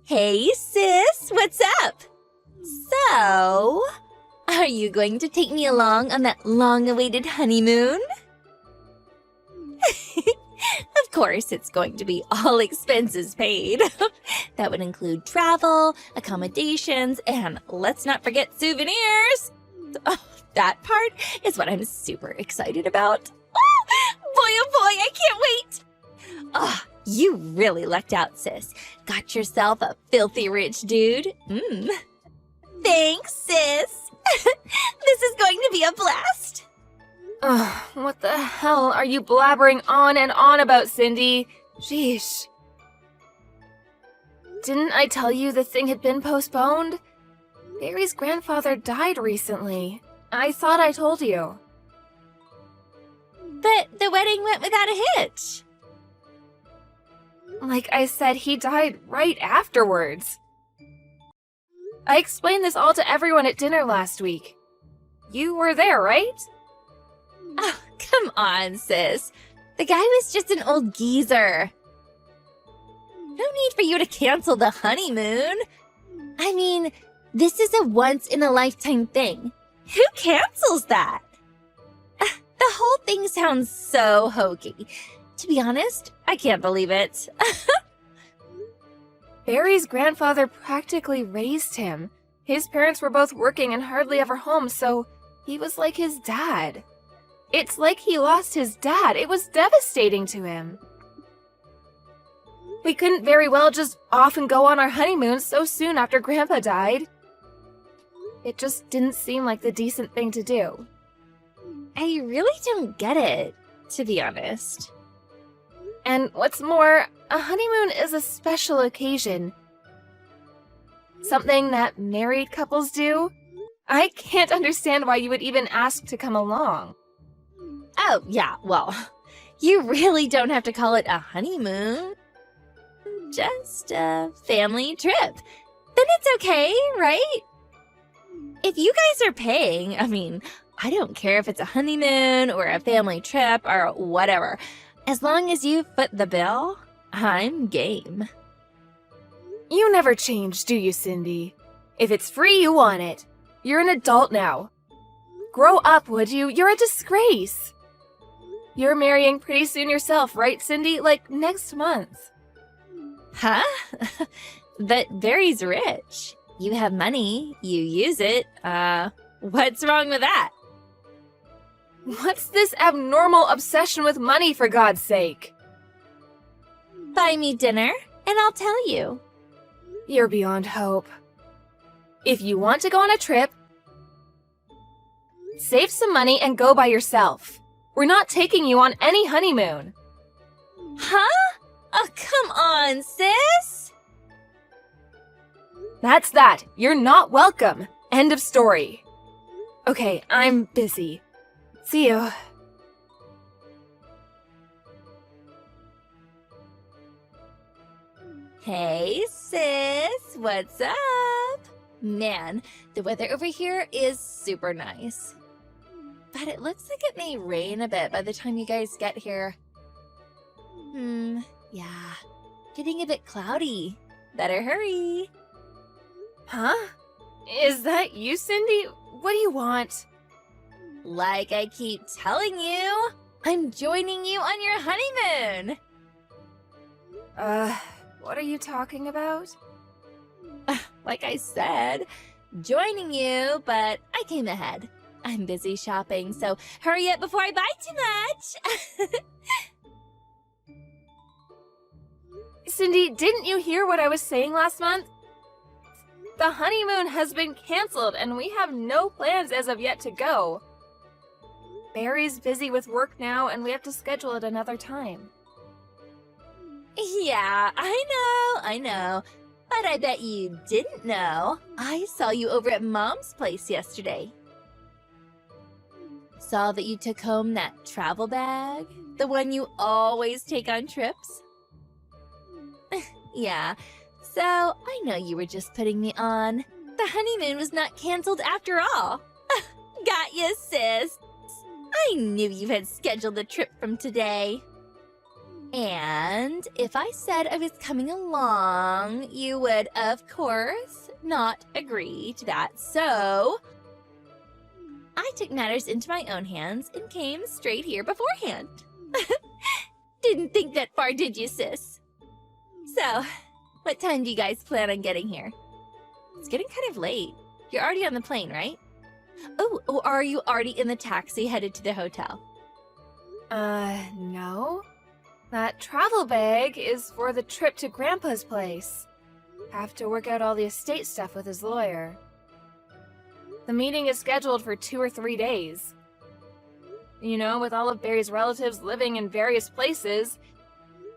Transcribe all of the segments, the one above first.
Hey, sis, what's up? So, are you going to take me along on that long-awaited honeymoon? Of course, it's going to be all expenses paid. That would include travel, accommodations, and let's not forget souvenirs. Oh, that part is what I'm super excited about. Oh boy, I can't wait. Oh, you really lucked out, sis. Got yourself a filthy rich dude. Thanks, sis. This is going to be a blast. Ugh, what the hell are you blabbering on and on about, Cindy? Sheesh. Didn't I tell you the thing had been postponed? Barry's grandfather died recently. I thought I told you. But the wedding went without a hitch. Like I said, he died right afterwards. I explained this all to everyone at dinner last week. You were there, right? Oh, come on, sis. The guy was just an old geezer. No need for you to cancel the honeymoon. I mean, this is a once-in-a-lifetime thing. Who cancels that? The whole thing sounds so hokey. To be honest, I can't believe it. Barry's grandfather practically raised him. His parents were both working and hardly ever home, so he was like his dad. It's like he lost his dad. It was devastating to him. We couldn't very well just off and go on our honeymoon so soon after Grandpa died. It just didn't seem like the decent thing to do. I really don't get it, to be honest. And what's more, a honeymoon is a special occasion. Something that married couples do. I can't understand why you would even ask to come along. Oh, yeah, well, you really don't have to call it a honeymoon. Just a family trip. Then it's okay, right? If you guys are paying, I mean, I don't care if it's a honeymoon or a family trip or whatever. As long as you foot the bill, I'm game. You never change, do you, Cindy? If it's free, you want it. You're an adult now. Grow up, would you? You're a disgrace. You're marrying pretty soon yourself, right, Cindy? Like next month. Huh? But Barry's rich. You have money, you use it. What's wrong with that? What's this abnormal obsession with money, for God's sake? Buy me dinner, and I'll tell you. You're beyond hope. If you want to go on a trip, save some money and go by yourself. We're not taking you on any honeymoon. Huh? Oh, come on, sis. That's that. You're not welcome. End of story. Okay, I'm busy. See you. Hey, sis. What's up? Man, the weather over here is super nice. But it looks like it may rain a bit by the time you guys get here. Yeah. Getting a bit cloudy. Better hurry. Huh? Is that you, Cindy? What do you want? Like I keep telling you, I'm joining you on your honeymoon. What are you talking about? Like I said, joining you, but I came ahead. I'm busy shopping, so hurry up before I buy too much. Cindy, didn't you hear what I was saying last month? The honeymoon has been canceled and we have no plans as of yet to go. Barry's busy with work now and we have to schedule it another time. Yeah, I know. But I bet you didn't know. I saw you over at Mom's place yesterday. Saw that you took home that travel bag, the one you always take on trips. Yeah, so I know you were just putting me on. The honeymoon was not canceled after all. Got you, sis. I knew you had scheduled the trip from today. And if I said I was coming along, you would, of course, not agree to that. So I took matters into my own hands and came straight here beforehand. Didn't think that far, did you, sis? So, what time do you guys plan on getting here? It's getting kind of late. You're already on the plane, right? Oh, or are you already in the taxi headed to the hotel? No. That travel bag is for the trip to Grandpa's place. Have to work out all the estate stuff with his lawyer. The meeting is scheduled for 2 or 3 days. You know, with all of Barry's relatives living in various places,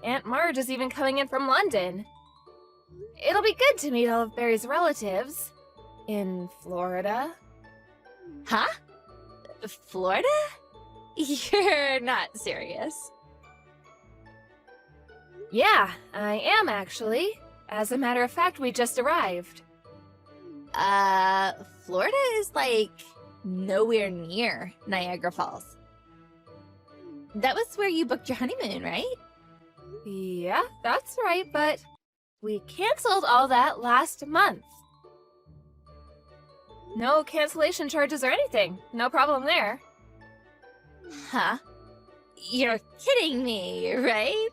Aunt Marge is even coming in from London. It'll be good to meet all of Barry's relatives. In Florida. Huh? Florida? You're not serious. Yeah, I am actually. As a matter of fact, we just arrived. Florida is like nowhere near Niagara Falls. That was where you booked your honeymoon, right? Yeah, that's right, but we canceled all that last month. No cancellation charges or anything. No problem there. Huh? You're kidding me, right?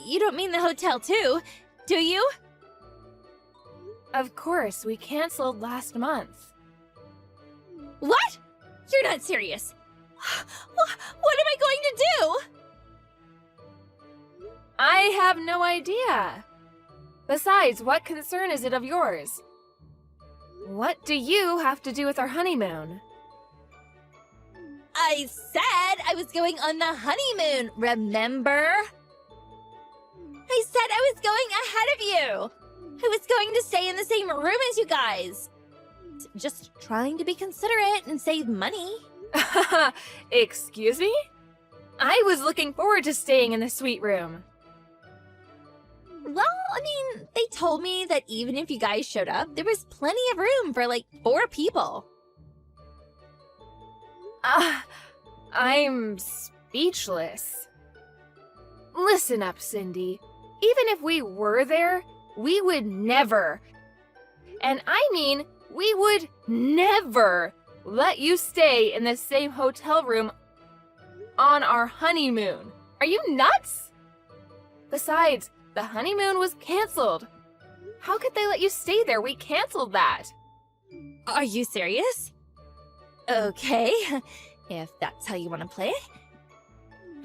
You don't mean the hotel too, do you? Of course, we canceled last month. What? You're not serious. What am I going to do? I have no idea. Besides, what concern is it of yours? What do you have to do with our honeymoon? I said I was going on the honeymoon, remember? I said I was going ahead of you. I was going to stay in the same room as you guys. Just trying to be considerate and save money. Excuse me? I was looking forward to staying in the suite room. Well, I mean, they told me that even if you guys showed up, there was plenty of room for like 4 people. I'm speechless. Listen up, Cindy. Even if we were there, we would never, and I mean, we would never let you stay in the same hotel room on our honeymoon. Are you nuts? Besides, the honeymoon was canceled. How could they let you stay there? We canceled that. Are you serious? Okay, if that's how you want to play it.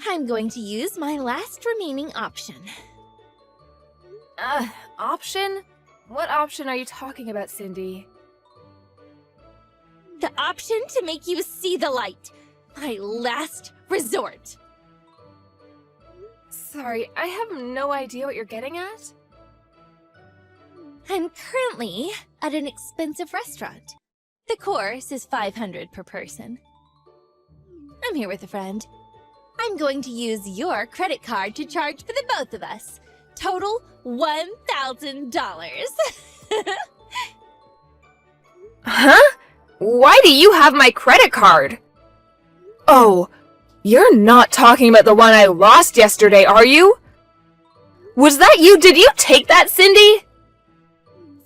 I'm going to use my last remaining option. Option? What option are you talking about, Cindy? The option to make you see the light. My last resort. Sorry, I have no idea what you're getting at. I'm currently at an expensive restaurant. The course is $500 per person. I'm here with a friend. I'm going to use your credit card to charge for the both of us. Total $1,000. Huh? Why do you have my credit card? Oh, you're not talking about the one I lost yesterday, are you? Was that you? Did you take that, Cindy?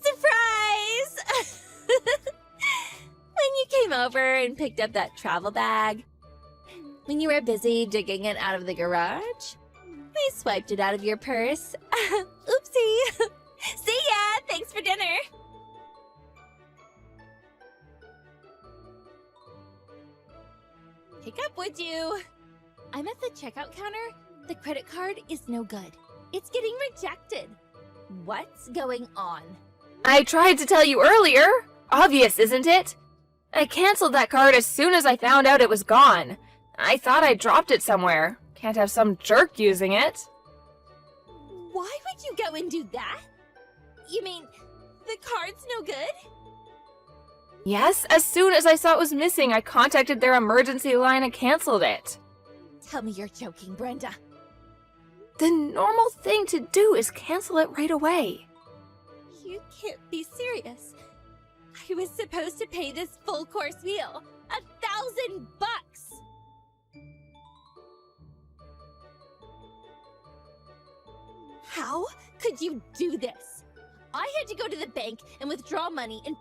Surprise! When you came over and picked up that travel bag, when you were busy digging it out of the garage, I swiped it out of your purse. Oopsie! See ya! Thanks for dinner! Pick up, would you? I'm at the checkout counter. The credit card is no good. It's getting rejected. What's going on? I tried to tell you earlier. Obvious, isn't it? I canceled that card as soon as I found out it was gone. I thought I dropped it somewhere. Can't have some jerk using it. Why would you go and do that? You mean, the card's no good? Yes, as soon as I saw it was missing, I contacted their emergency line and canceled it. Tell me you're joking, Brenda. The normal thing to do is cancel it right away. You can't be serious. I was supposed to pay this full course meal. $1,000! How could you do this? I had to go to the bank and withdraw money and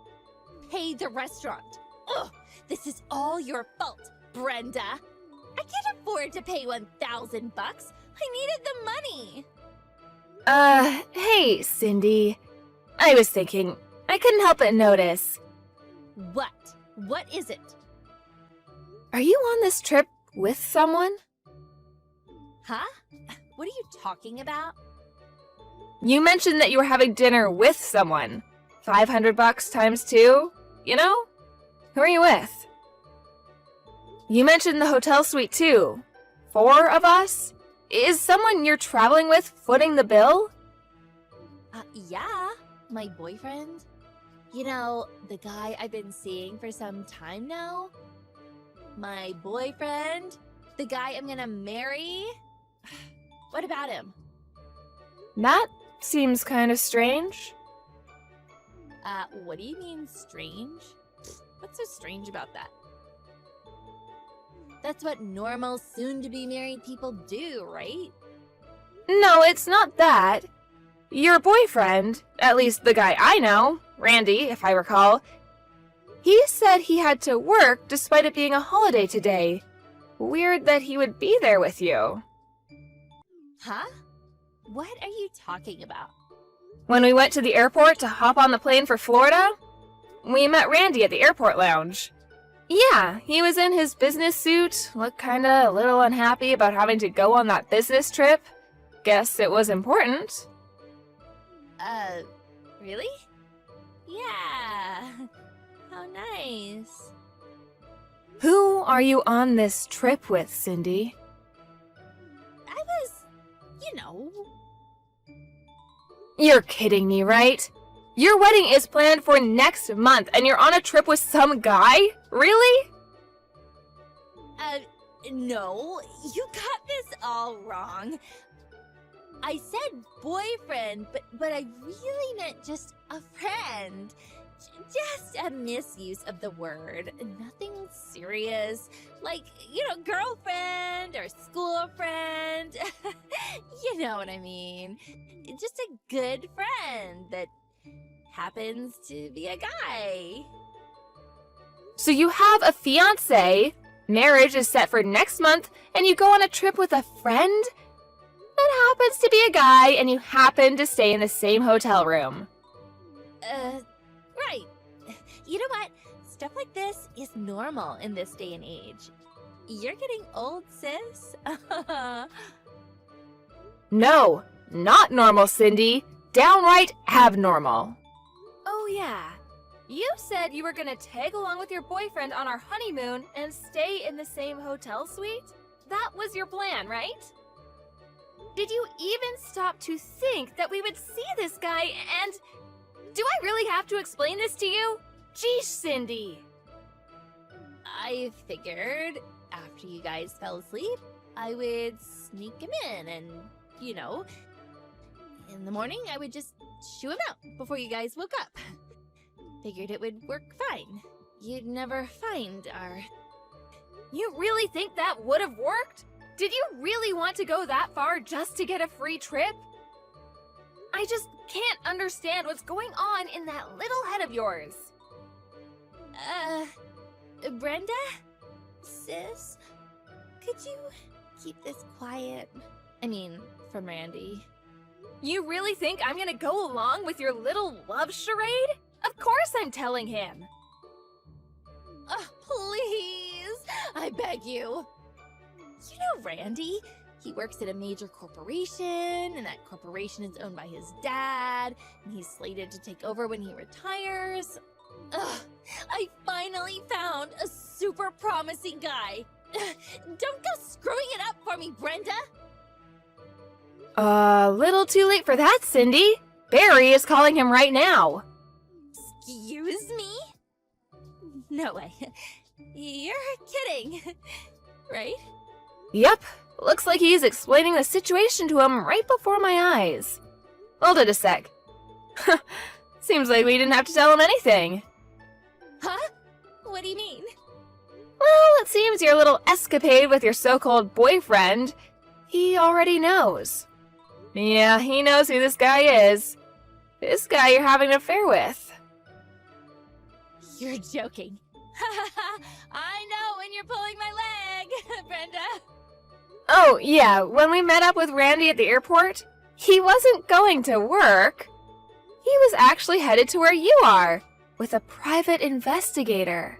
pay the restaurant. Ugh, this is all your fault, Brenda. I can't afford to pay $1,000. I needed the money. Hey, Cindy. I was thinking, I couldn't help but notice. What? What is it? Are you on this trip with someone? Huh? What are you talking about? You mentioned that you were having dinner with someone. $500 times 2, you know? Who are you with? You mentioned the hotel suite too. 4 of us? Is someone you're traveling with footing the bill? Yeah, my boyfriend. You know, the guy I've been seeing for some time now. My boyfriend? The guy I'm gonna marry? What about him? That seems kind of strange. What do you mean strange? What's so strange about that? That's what normal, soon-to-be married people do, right? No, it's not that. Your boyfriend, at least the guy I know, Randy, if I recall, he said he had to work despite it being a holiday today. Weird that he would be there with you. Huh? What are you talking about? When we went to the airport to hop on the plane for Florida, we met Randy at the airport lounge. Yeah, he was in his business suit, looked kinda a little unhappy about having to go on that business trip. Guess it was important. Really? Yeah. How nice. Who are you on this trip with, Cindy? I was, you know. You're kidding me, right? Your wedding is planned for next month and you're on a trip with some guy? Really? No, you got this all wrong. I said boyfriend, but I really meant just a friend. Just a misuse of the word. Nothing serious. Like, you know, girlfriend or school friend. You know what I mean. Just a good friend that happens to be a guy. So you have a fiancé, marriage is set for next month, and you go on a trip with a friend? That happens to be a guy, and you happen to stay in the same hotel room. Right. You know what? Stuff like this is normal in this day and age. You're getting old, sis. No, not normal, Cindy. Downright abnormal. Oh, yeah. You said you were gonna tag along with your boyfriend on our honeymoon and stay in the same hotel suite? That was your plan, right? Did you even stop to think that we would see this guy and... Do I really have to explain this to you? Geesh, Cindy. I figured after you guys fell asleep, I would sneak him in and, you know, in the morning I would just shoo him out before you guys woke up. Figured it would work fine. You'd never find our... You really think that would have worked? Did you really want to go that far just to get a free trip? I just can't understand what's going on in that little head of yours. Brenda? Sis? Could you keep this quiet? I mean, from Randy. You really think I'm gonna go along with your little love charade? Of course I'm telling him. Please! I beg you. You know Randy? He works at a major corporation, and that corporation is owned by his dad, and he's slated to take over when he retires. Ugh, I finally found a super promising guy. Don't go screwing it up for me, Brenda! A little too late for that, Cindy. Barry is calling him right now. Excuse me? No way. You're kidding, right? Yep. Looks like he's explaining the situation to him right before my eyes. Hold it a sec. Seems like we didn't have to tell him anything. Huh? What do you mean? Well, it seems your little escapade with your so-called boyfriend, he already knows. Yeah, he knows who this guy is. This guy you're having an affair with. You're joking. I know when you're pulling my leg, Brenda. Oh, yeah, when we met up with Randy at the airport, he wasn't going to work. He was actually headed to where you are, with a private investigator.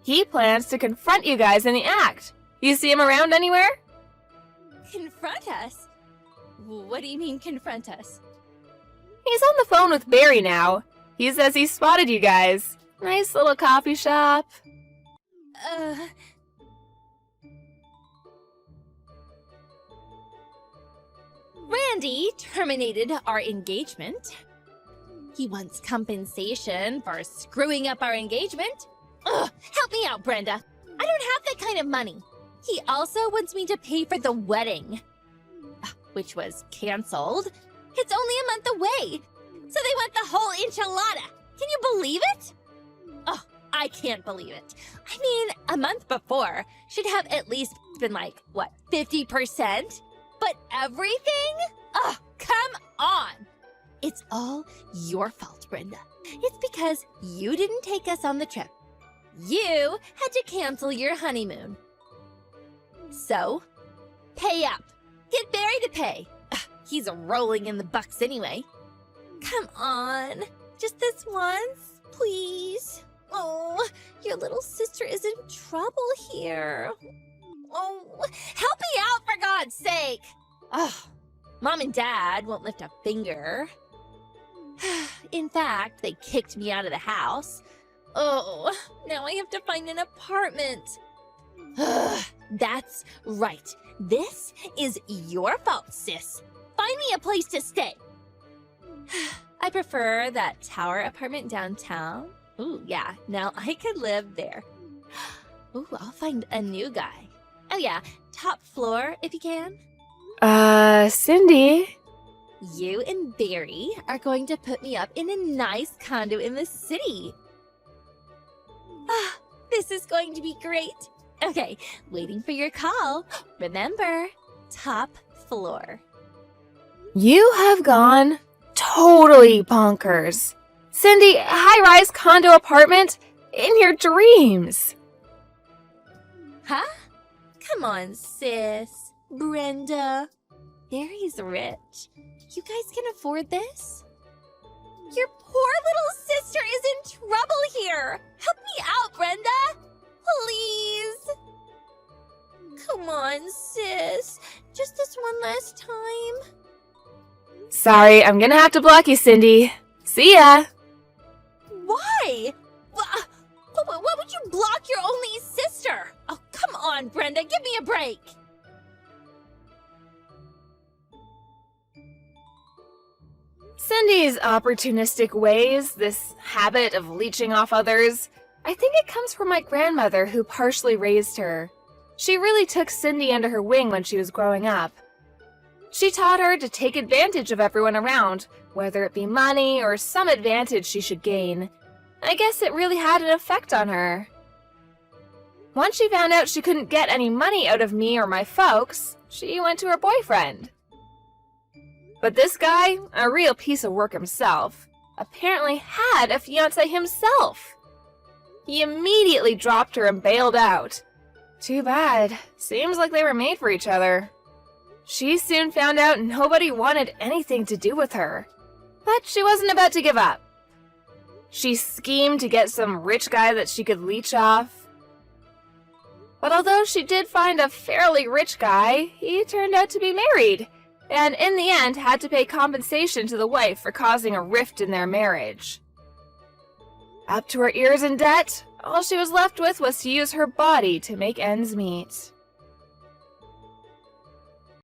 He plans to confront you guys in the act. You see him around anywhere? Confront us? What do you mean, confront us? He's on the phone with Barry now. He says he spotted you guys. Nice little coffee shop. Randy terminated our engagement. He wants compensation for screwing up our engagement. Ugh, help me out, Brenda. I don't have that kind of money. He also wants me to pay for the wedding, which was canceled. It's only a month away, so they want the whole enchilada. Can you believe it? Oh, I can't believe it. I mean, a month before should have at least been like, what, 50%? But everything? Oh, come on. It's all your fault, Brenda. It's because you didn't take us on the trip. You had to cancel your honeymoon. So, pay up. Get Barry to pay. Ugh, he's rolling in the bucks anyway. Come on. Just this once, please. Oh, your little sister is in trouble here. Oh, help me out for God's sake. Oh, Mom and Dad won't lift a finger. In fact, they kicked me out of the house. Oh, now I have to find an apartment. That's right. This is your fault, sis. Find me a place to stay. I prefer that tower apartment downtown. Ooh, yeah, now I could live there. Ooh, I'll find a new guy. Oh yeah, top floor if you can. Cindy? You and Barry are going to put me up in a nice condo in the city. Ah, this is going to be great. Okay, waiting for your call. Remember, top floor. You have gone totally bonkers. Cindy, high-rise condo apartment in your dreams. Huh? Come on, sis. Brenda. Barry's rich. You guys can afford this? Your poor little sister is in trouble here. Help me out, Brenda. Please. Come on, sis. Just this one last time. Sorry, I'm gonna have to block you, Cindy. See ya. Why? Why would you block your only sister? Oh, come on, Brenda. Give me a break. Cindy's opportunistic ways, this habit of leeching off others, I think it comes from my grandmother who partially raised her. She really took Cindy under her wing when she was growing up. She taught her to take advantage of everyone around, whether it be money or some advantage she should gain. I guess it really had an effect on her. Once she found out she couldn't get any money out of me or my folks, she went to her boyfriend. But this guy, a real piece of work himself, apparently had a fiancé himself. He immediately dropped her and bailed out. Too bad. Seems like they were made for each other. She soon found out nobody wanted anything to do with her. But she wasn't about to give up. She schemed to get some rich guy that she could leech off. But although she did find a fairly rich guy, he turned out to be married, and in the end had to pay compensation to the wife for causing a rift in their marriage. Up to her ears in debt, all she was left with was to use her body to make ends meet.